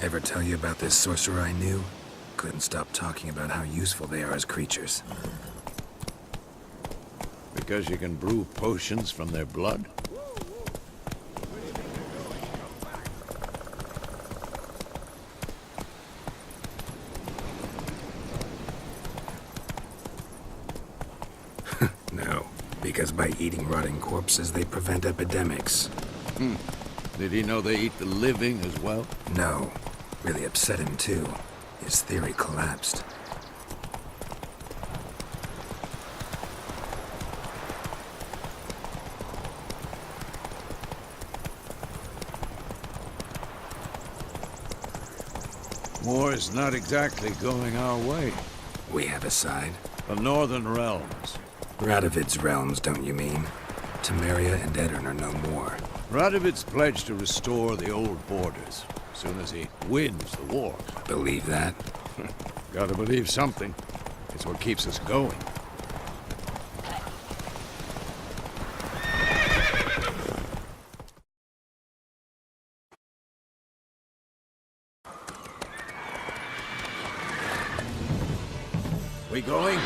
Ever tell you about this sorcerer I knew? Couldn't stop talking about how useful they are as creatures. Because you can brew potions from their blood? No, because by eating rotting corpses, they prevent epidemics. Did he know they eat the living as well? No. Really upset him, too. His theory collapsed. War's not exactly going our way. We have a side. The Northern Realms. Radovid's realms, don't you mean? Temeria and Edirn are no more. Radovid's pledged to restore the old borders, as soon as he wins the war. Believe that? Gotta believe something. It's what keeps us going. We going?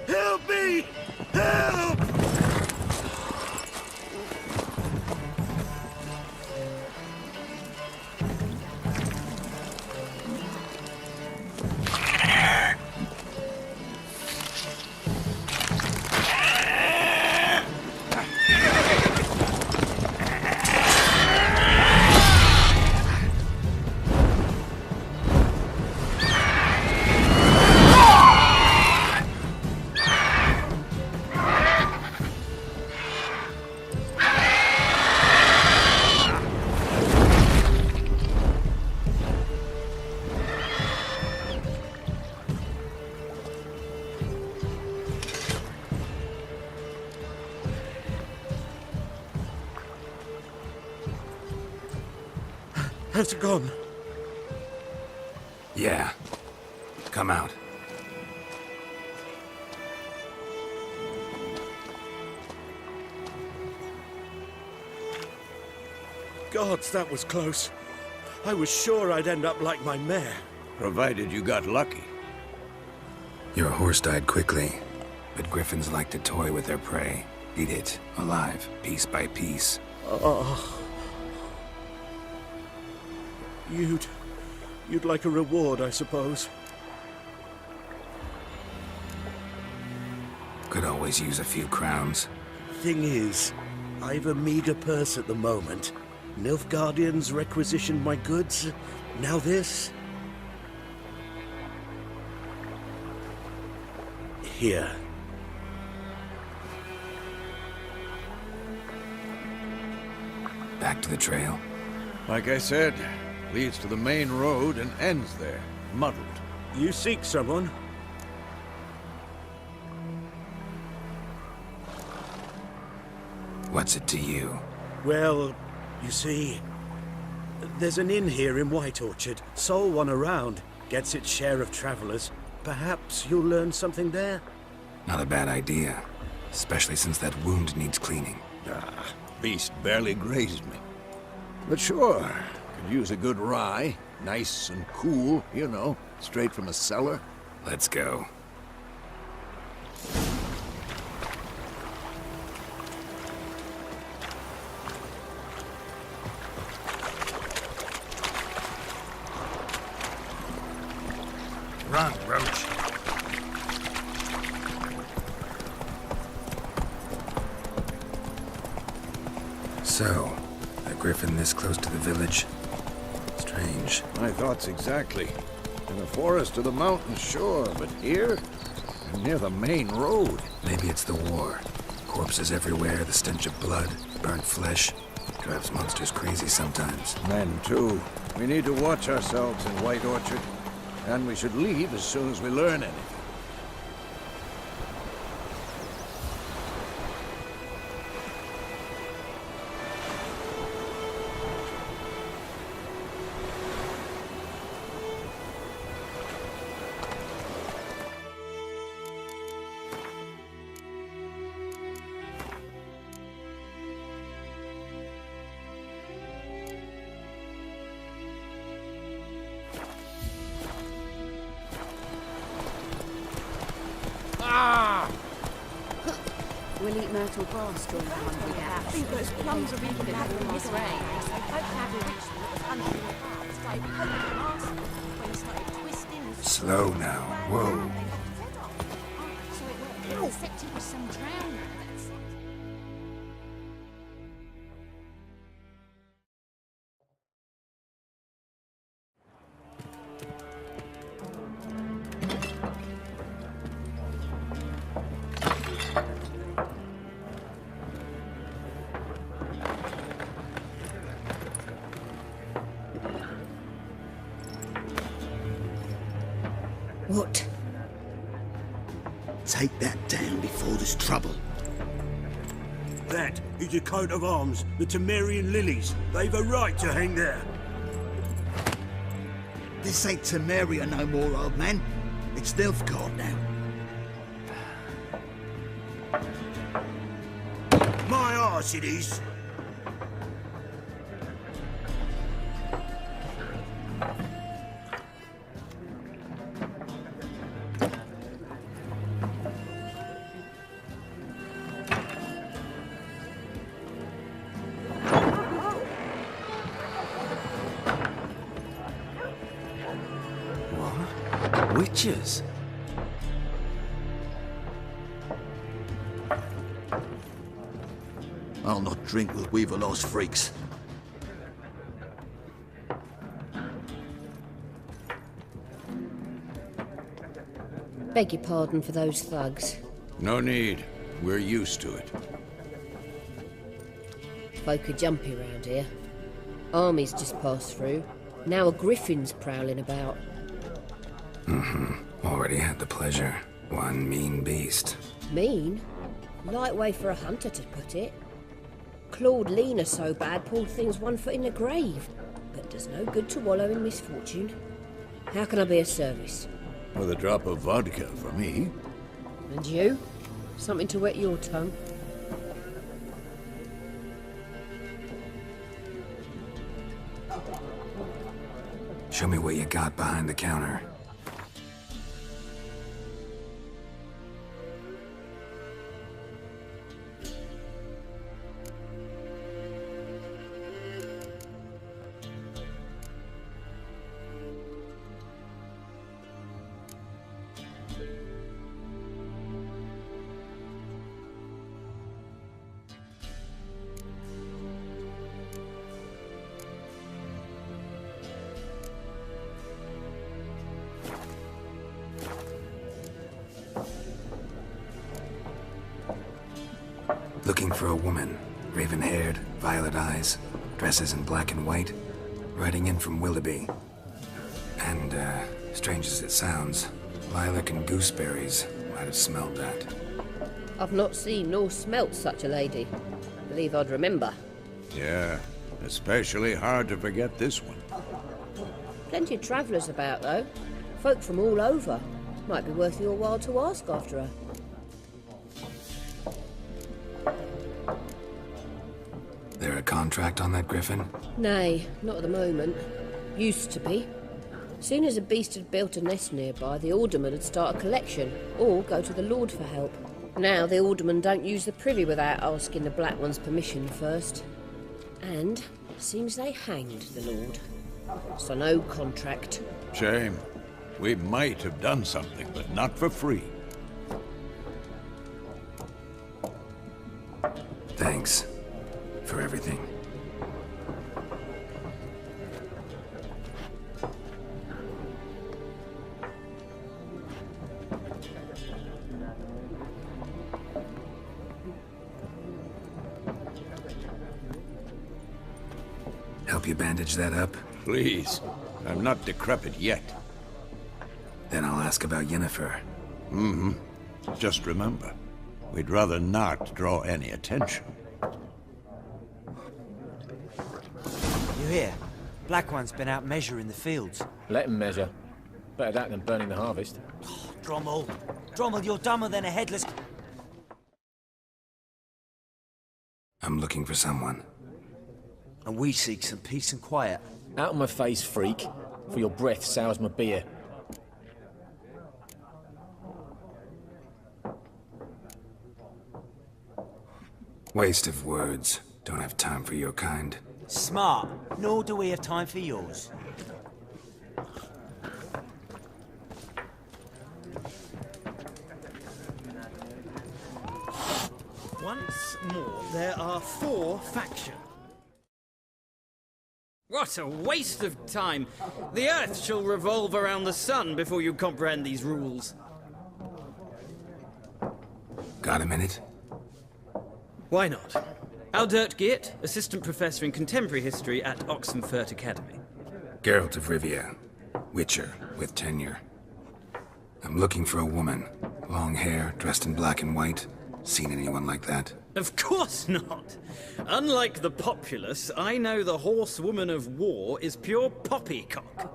Help me! Help! Has it gone? Yeah. Come out. Gods, that was close. I was sure I'd end up like my mare. Provided you got lucky. Your horse died quickly, but griffins like to toy with their prey. Eat it, alive, piece by piece. Oh. You'd like a reward, I suppose. Could always use a few crowns. Thing is, I've a meager purse at the moment. Nilfgaardians requisitioned my goods. Now this. Here. Back to the trail. Like I said, leads to the main road and ends there, muddled. You seek someone? What's it to you? Well, you see, there's an inn here in White Orchard. Sole one around. Gets its share of travelers. Perhaps you'll learn something there? Not a bad idea. Especially since that wound needs cleaning. Beast barely grazed me. But sure, could use a good rye. Nice and cool, you know, straight from a cellar. Let's go. Run, Roach. So, a griffin this close to the village? Strange. My thoughts exactly. In the forest or the mountains, sure, but here? Near the main road. Maybe it's the war. Corpses everywhere, the stench of blood, burnt flesh. Drives monsters crazy sometimes. Men, too. We need to watch ourselves in White Orchard. And we should leave as soon as we learn anything. We'll eat myrtle grass during the hungry gap. I think those plums are even better than this rain. Slow now. Whoa. Except it was some drowned. What? Take that down before there's trouble. That is a coat of arms, the Temerian lilies. They've a right to hang there. This ain't Temeria no more, old man. It's Nilfgaard now. My arse it is. Witches? I'll not drink with Weaverlaw's freaks. Beg your pardon for those thugs. No need. We're used to it. Folk are jumpy round here. Armies just passed through. Now a griffin's prowling about. Already had the pleasure. One mean beast. Mean? Light way for a hunter to put it. Clawed Lena so bad, poor thing's 1 foot in the grave. But does no good to wallow in misfortune. How can I be of service? With a drop of vodka for me. And you? Something to wet your tongue? Show me what you got behind the counter. Looking for a woman. Raven-haired, violet eyes, dresses in black and white, riding in from Willoughby. And, strange as it sounds, lilac and gooseberries might have smelled that. I've not seen nor smelt such a lady. Believe I'd remember. Yeah, especially hard to forget this one. Plenty of travellers about, though. Folk from all over. Might be worth your while to ask after her. There a contract on that griffin? Nay, not at the moment. Used to be. Soon as a beast had built a nest nearby, the alderman would start a collection, or go to the Lord for help. Now the aldermen don't use the privy without asking the Black One's permission first. And seems they hanged the Lord. So no contract. Shame. We might have done something, but not for free. Thanks. For everything. Help you bandage that up? Please. I'm not decrepit yet. Then I'll ask about Yennefer. Just remember, we'd rather not draw any attention. You hear? Black One's been out measuring the fields. Let him measure. Better that than burning the harvest. Drommel. Drommel, you're dumber than a headless... I'm looking for someone. And we seek some peace and quiet. Out of my face, freak. For your breath sours my beer. Waste of words. Don't have time for your kind. Smart. Nor do we have time for yours. Once more, there are 4 factions. What a waste of time! The Earth shall revolve around the sun before you comprehend these rules. Got a minute? Why not? Aldert Geert, Assistant Professor in Contemporary History at Oxenfurt Academy. Geralt of Rivia. Witcher, with tenure. I'm looking for a woman. Long hair, dressed in black and white. Seen anyone like that? Of course not! Unlike the populace, I know the horsewoman of war is pure poppycock.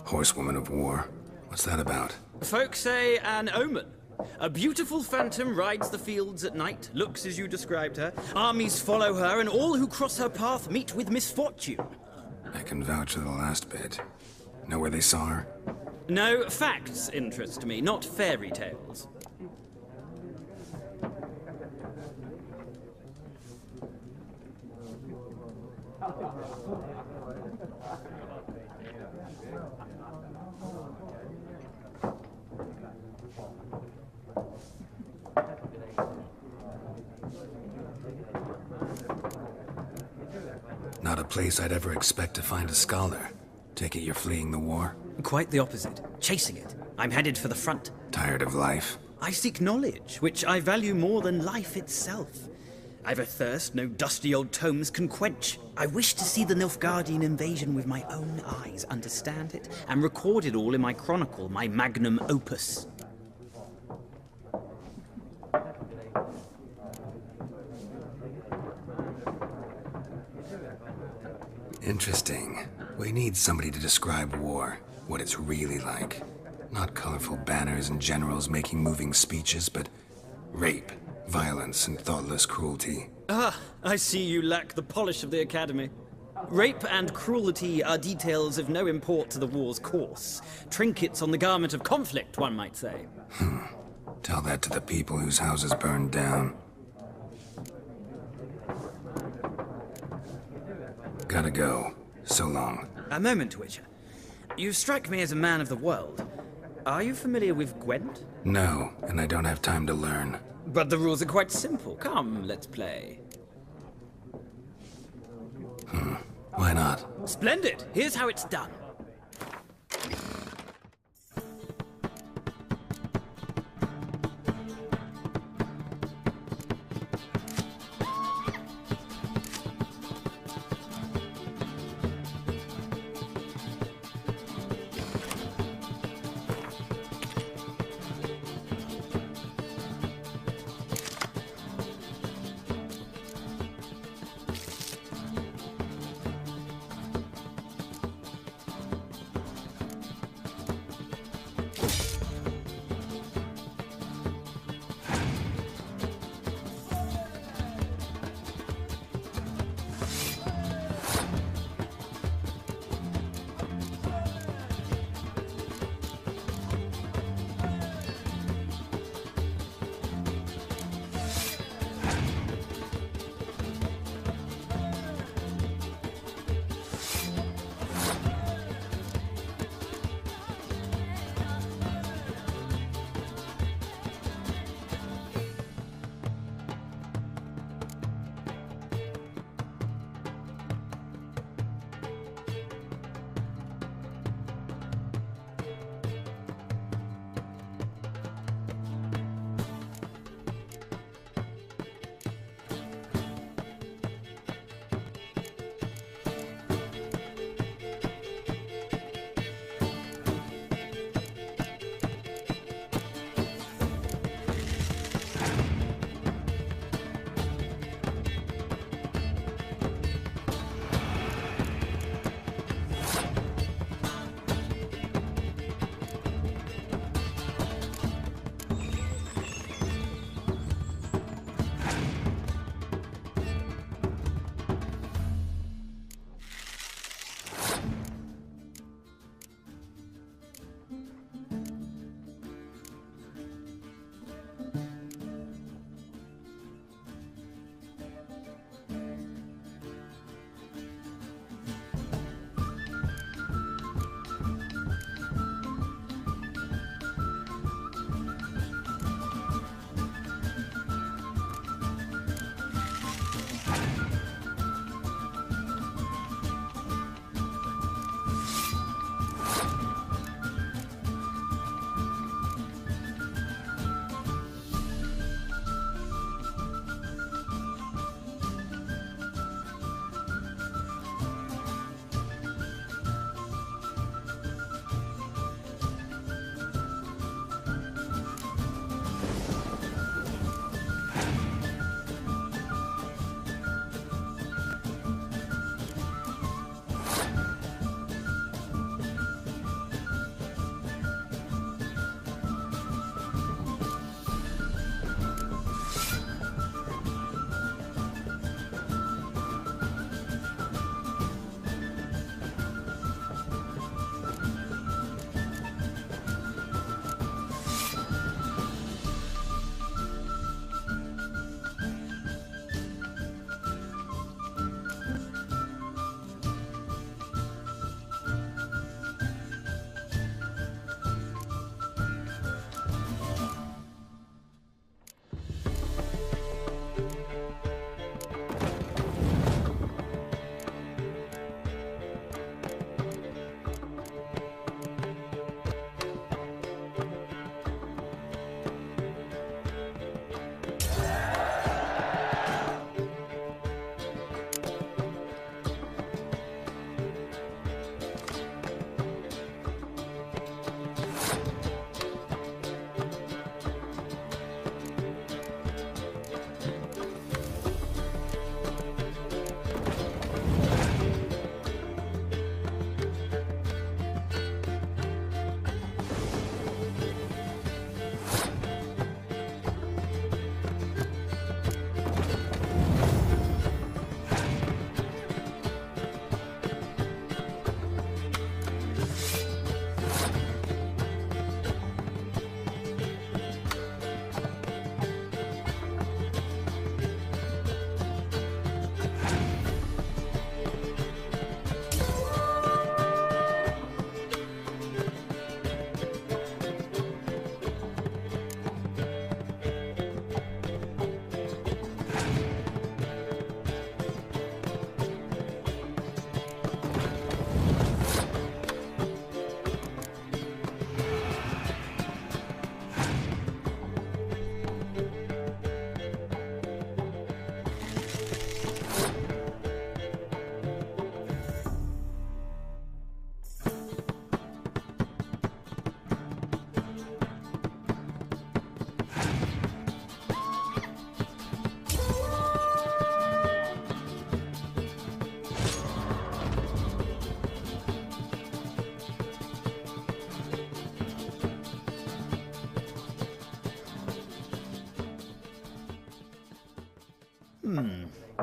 Horsewoman of war? What's that about? Folk say an omen. A beautiful phantom rides the fields at night, looks as you described her. Armies follow her, and all who cross her path meet with misfortune. I can vouch for the last bit. Know where they saw her? No, facts interest me, not fairy tales. Not a place I'd ever expect to find a scholar. Take it you're fleeing the war? Quite the opposite. Chasing it. I'm headed for the front. Tired of life? I seek knowledge, which I value more than life itself. I've a thirst no dusty old tomes can quench. I wish to see the Nilfgaardian invasion with my own eyes, understand it, and record it all in my chronicle, my magnum opus. Interesting. We need somebody to describe war, what it's really like. Not colorful banners and generals making moving speeches, but rape, violence, and thoughtless cruelty. Ah, I see you lack the polish of the Academy. Rape and cruelty are details of no import to the war's course. Trinkets on the garment of conflict, one might say. Tell that to the people whose houses burned down. Gotta go. So long. A moment, Witcher. You strike me as a man of the world. Are you familiar with Gwent? No, and I don't have time to learn. But the rules are quite simple. Come, let's play. Why not? Splendid! Here's how it's done.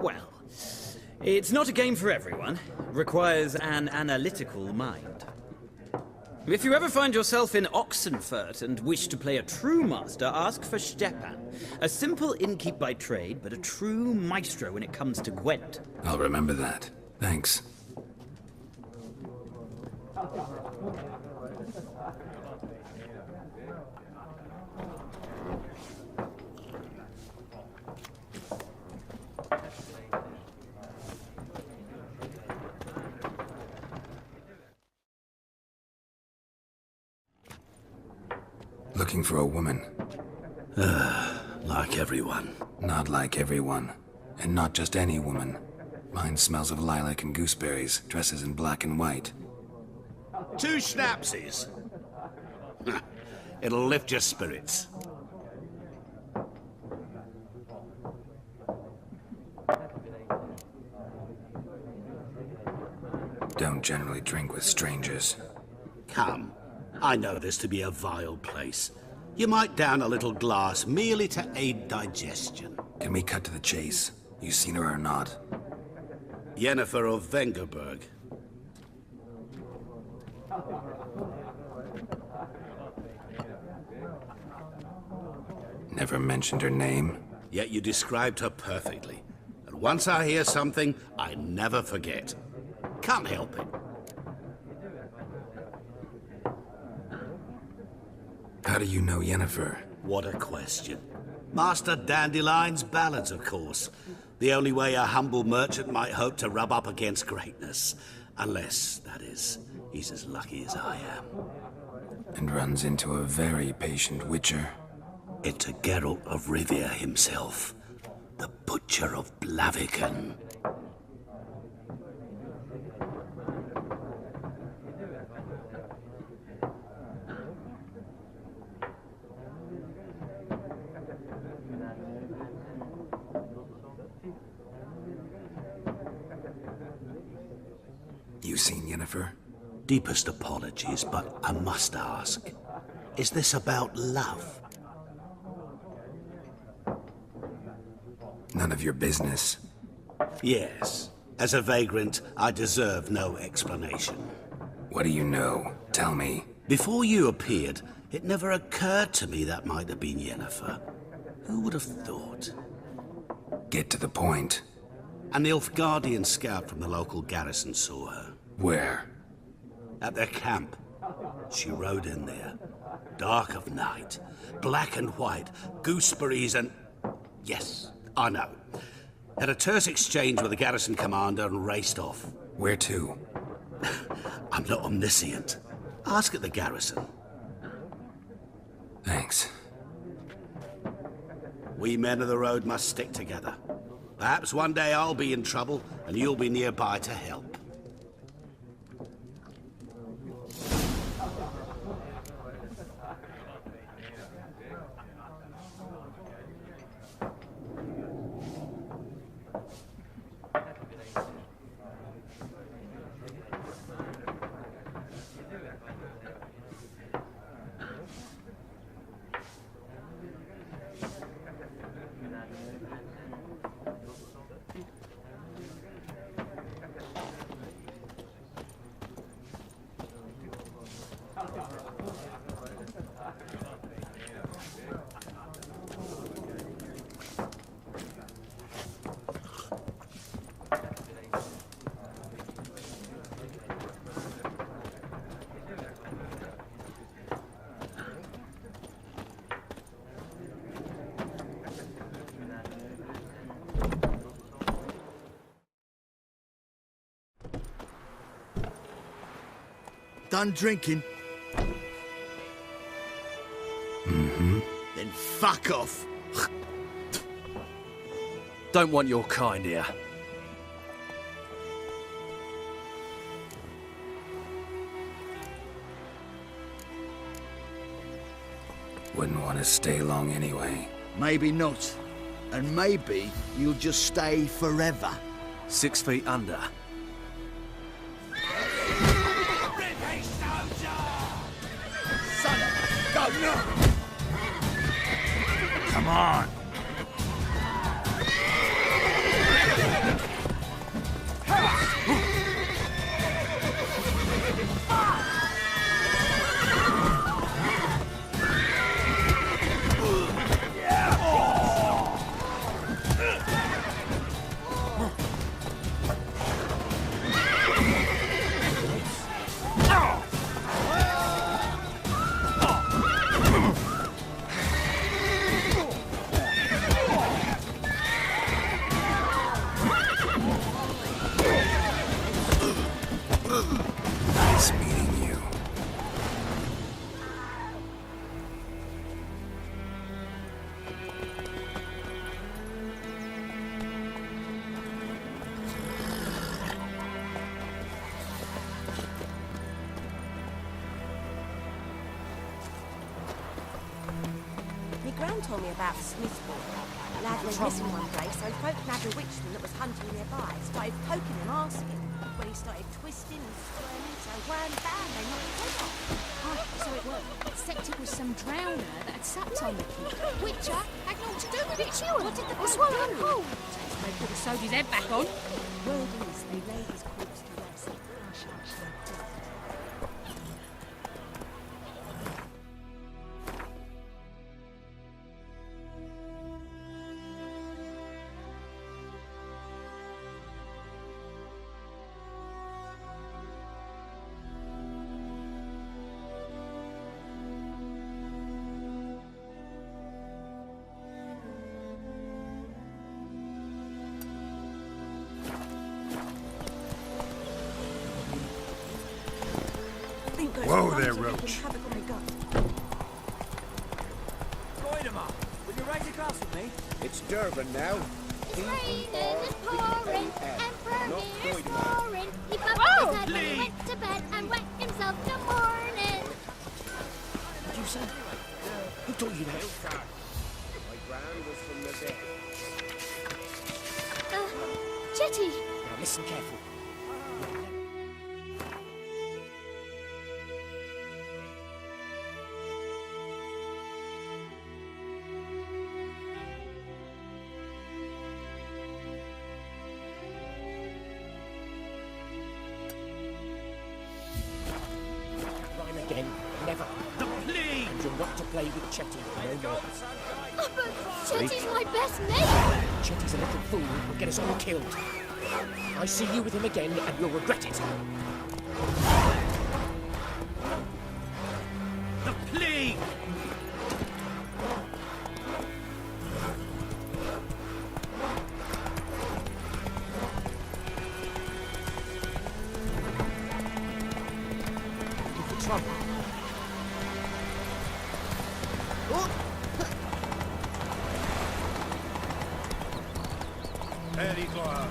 Well, it's not a game for everyone. Requires an analytical mind. If you ever find yourself in Oxenfurt and wish to play a true master, ask for Stepan. A simple innkeep by trade, but a true maestro when it comes to Gwent. I'll remember that. Thanks. Looking for a woman. Like everyone. Not like everyone. And not just any woman. Mine smells of lilac and gooseberries, dresses in black and white. 2 schnapsies. It'll lift your spirits. Don't generally drink with strangers. Come. I know this to be a vile place. You might down a little glass merely to aid digestion. Can we cut to the chase? You seen her or not? Yennefer of Vengerberg. Never mentioned her name. Yet you described her perfectly. And once I hear something, I never forget. Can't help it. How do you know Yennefer? What a question. Master Dandelion's ballads, of course. The only way a humble merchant might hope to rub up against greatness. Unless, that is, he's as lucky as I am. And runs into a very patient witcher. Into Geralt of Rivia himself. The Butcher of Blaviken. You seen Yennefer? Deepest apologies, but I must ask. Is this about love? None of your business. Yes. As a vagrant, I deserve no explanation. What do you know? Tell me. Before you appeared, it never occurred to me that might have been Yennefer. Who would have thought? Get to the point. An Nilfgaardian scout from the local garrison saw her. Where? At their camp. She rode in there. Dark of night. Black and white. Gooseberries and... Yes, I know. Had a terse exchange with the garrison commander and raced off. Where to? I'm not omniscient. Ask at the garrison. Thanks. We men of the road must stick together. Perhaps one day I'll be in trouble and you'll be nearby to help. Done drinking? Mm-hmm. Then fuck off. Don't want your kind here. Wouldn't want to stay long anyway. Maybe not. And maybe you'll just stay forever. 6 feet under. Go, no! Come on! Gran told me about Smithport. A lad went missing one day, so folk nabbed a witchman that was hunting nearby. Started poking him, asking. When he started twisting and squirming, so wham bam, they knocked his head off. Oh, so it was. Except it was some drowner that had supped on the kid. Witcher had naught to do with it, Chew. What did the swallow him whole? They could have sewed his head back on. Word is, they laid his corpse to rest. Whoa there, Roach. Goidemar, will you raise a glass with me? It's Durban now. It's raining, it's pouring, Emperor is roaring. He bumped Oh, his head when he went to bed and wet himself till morning. What did you say? Who taught you that? My gran was from the dead. Jetty. Now listen careful. Again, never. The plague! And you're not to play with Chetty no more. Oh, but Jetty's my best mate. Chetty's a little fool who will get us all killed. I see you with him again and you'll regret it. The plague! Trouble. Territoire.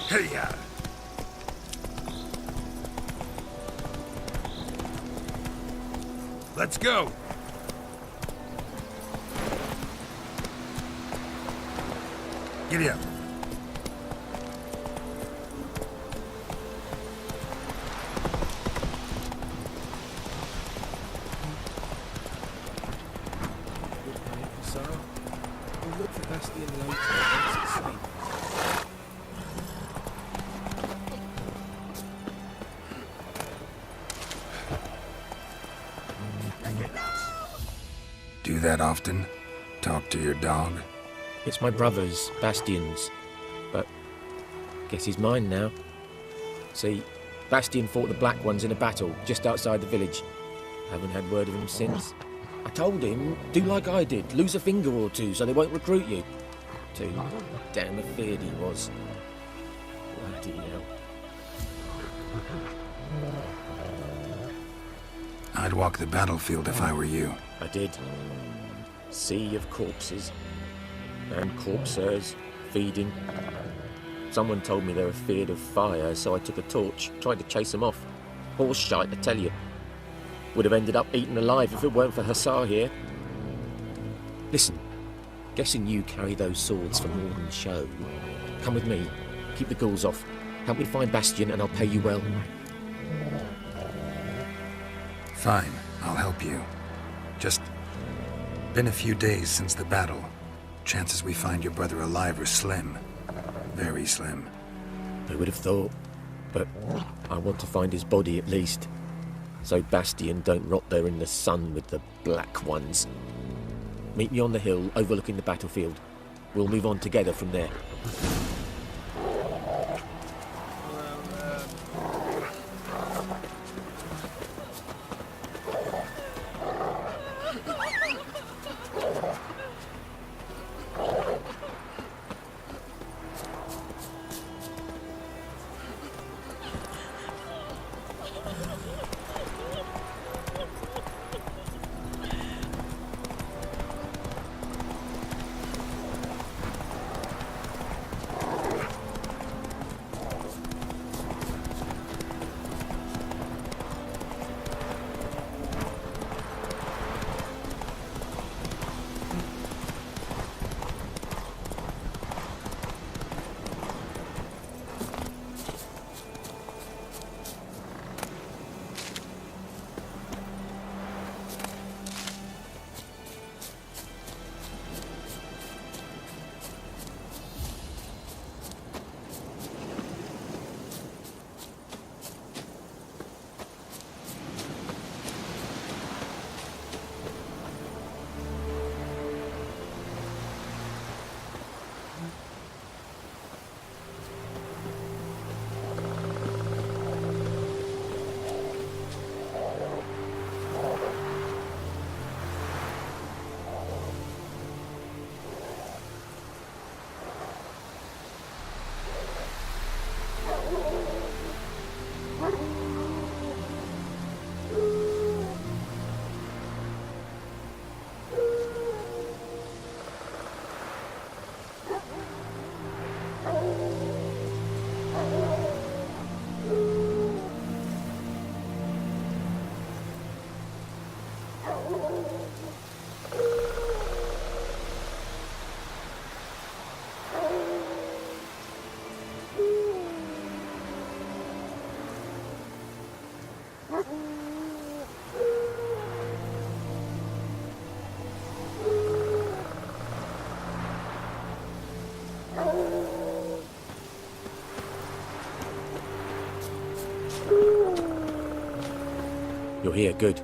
Hey-ya! Let's go! Giddy up. We'll look for Bastion later once it's safe. Do that often? Talk to your dog? It's my brother's, Bastion's, but guess he's mine now. See, Bastion fought the Black Ones in a battle just outside the village. Haven't had word of him since. I told him, do like I did, lose a finger or two so they won't recruit you. Too damn afeard he was. Bloody hell. I'd walk the battlefield if I were you. I did. Sea of corpses. And corpsers, feeding. Someone told me they were feared of fire, so I took a torch, tried to chase them off. Horse shite, I tell you. Would have ended up eaten alive if it weren't for Hussar here. Listen, guessing you carry those swords for more than show. Come with me, keep the ghouls off. Help me find Bastion and I'll pay you well. Fine, I'll help you. Just been a few days since the battle. Chances we find your brother alive are slim. Very slim. I would have thought, but I want to find his body at least. So Bastion don't rot there in the sun with the Black Ones. Meet me on the hill overlooking the battlefield. We'll move on together from there. You're here, good.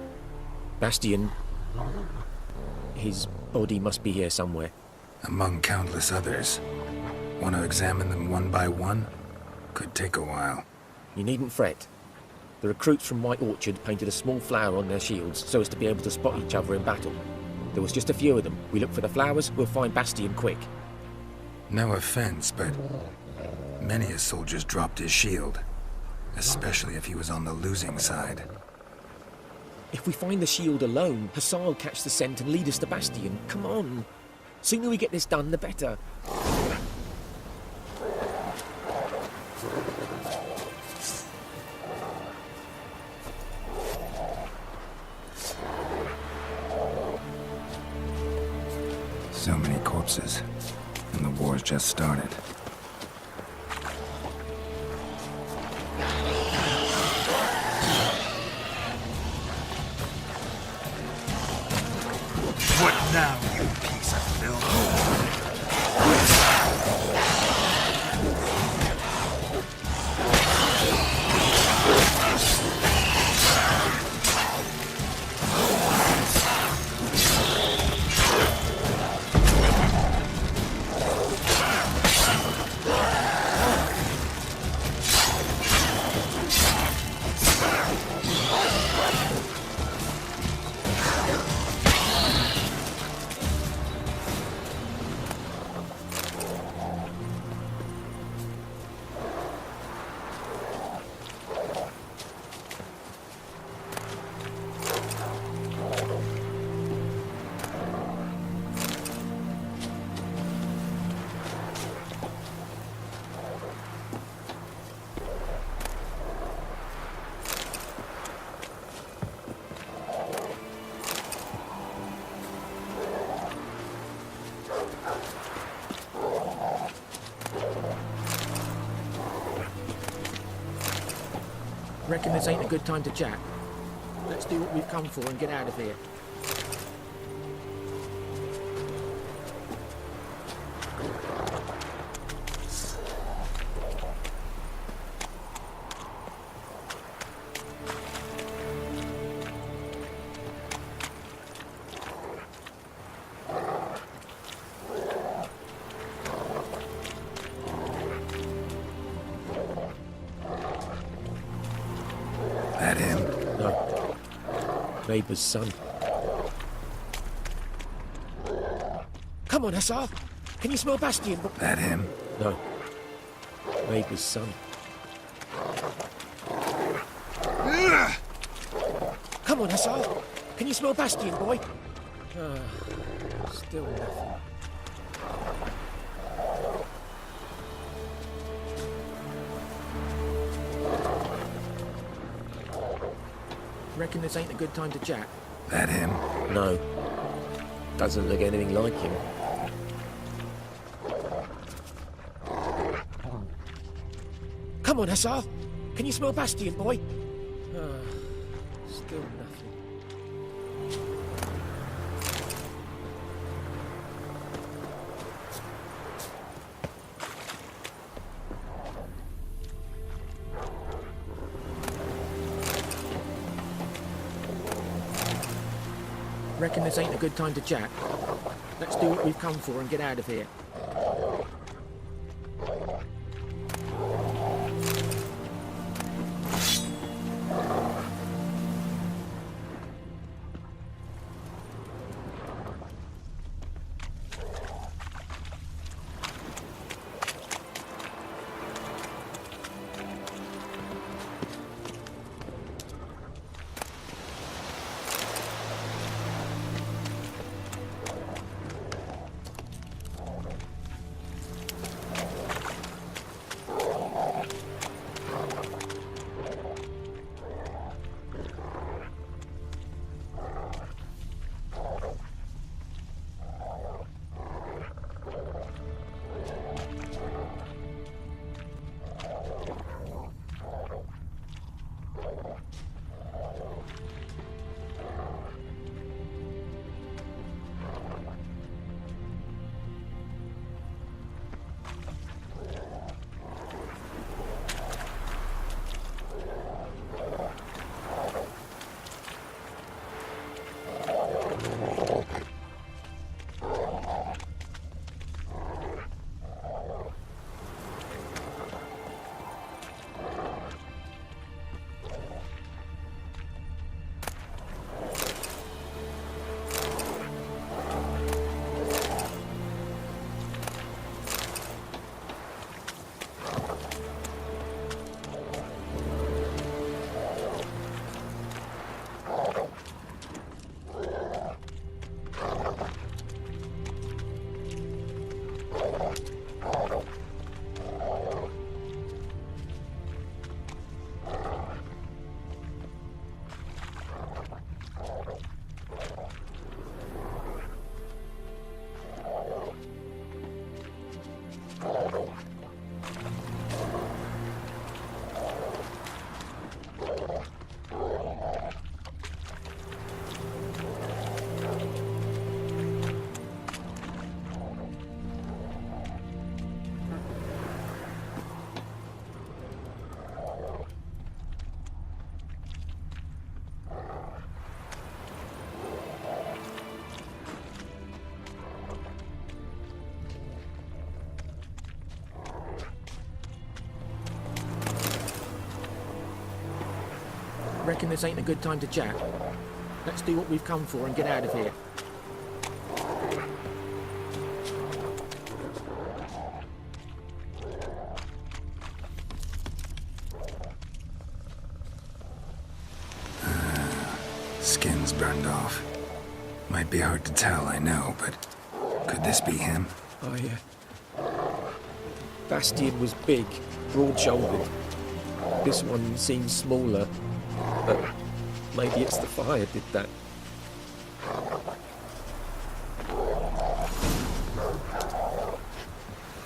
Bastian... his body must be here somewhere. Among countless others. Want to examine them one by one? Could take a while. You needn't fret. The recruits from White Orchard painted a small flower on their shields so as to be able to spot each other in battle. There was just a few of them. We look for the flowers, we'll find Bastian quick. No offense, but many a soldier's dropped his shield. Especially if he was on the losing side. If we find the shield alone, Hussar will catch the scent and lead us to Bastian. Come on. Sooner we get this done, the better. So many corpses. And the war's just started. What now, you piece of filth? Reckon this ain't a good time to chat. Let's do what we've come for and get out of here. That him? No. Neighbour's son. Come on, Hussar. Can you smell Bastian? That him? No. Neighbour's son. Come on, Hussar. Can you smell Bastian, boy? Still nothing. Reckon this ain't a good time to chat? That him? No. Doesn't look anything like him. Come on, Hussar. Can you smell Bastian, boy? Still nothing. Reckon this ain't a good time to chat? Let's do what we've come for and get out of here. Reckon this ain't a good time to chat? Let's do what we've come for and get out of here. Skin's burned off. Might be hard to tell, I know, but could this be him? Bastian was big, broad-shouldered. This one seems smaller, but maybe it's the fire did that.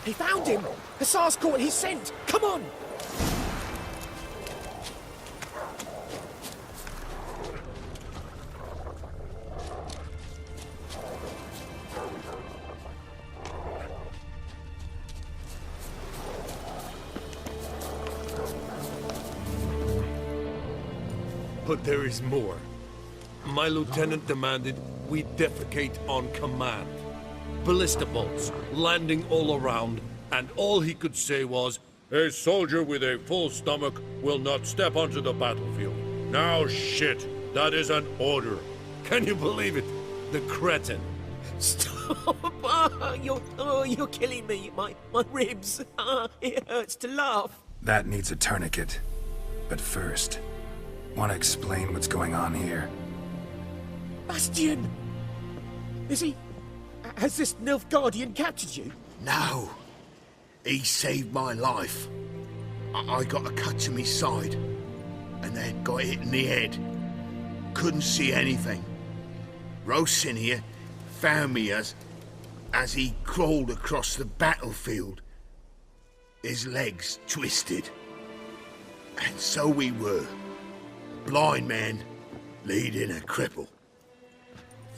He found him! Hussar's caught his scent! Come on! But there is more. My lieutenant demanded we defecate on command. Ballista bolts landing all around, and all he could say was, "A soldier with a full stomach will not step onto the battlefield." Now shit, that is an order. Can you believe it? The cretin. Stop! You're killing me. My ribs. It hurts to laugh. That needs a tourniquet. But first, want to explain what's going on here? Bastian! Has this Nilfgaardian captured you? No. He saved my life. I got a cut to my side, and then got hit in the head. Couldn't see anything. Rosinia found me as he crawled across the battlefield. His legs twisted. And so we were. Blind man leading a cripple.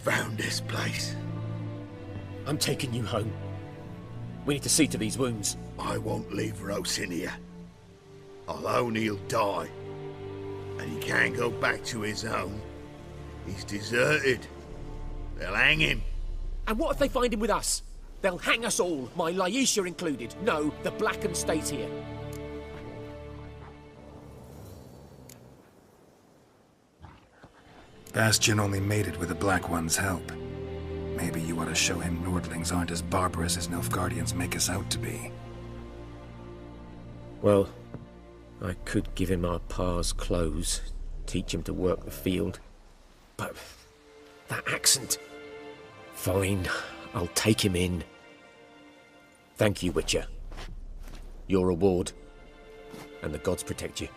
Found this place. I'm taking you home. We need to see to these wounds. I won't leave Rosinia. Alone he'll die. And he can't go back to his own. He's deserted. They'll hang him. And what if they find him with us? They'll hang us all, my Laisha included. No, the Blackened stays here. Bastian only made it with the Black One's help. Maybe you ought to show him Nordlings aren't as barbarous as Nilfgaardians make us out to be. Well, I could give him our pa's clothes, teach him to work the field. But that accent... Fine, I'll take him in. Thank you, Witcher. Your reward, and the gods protect you.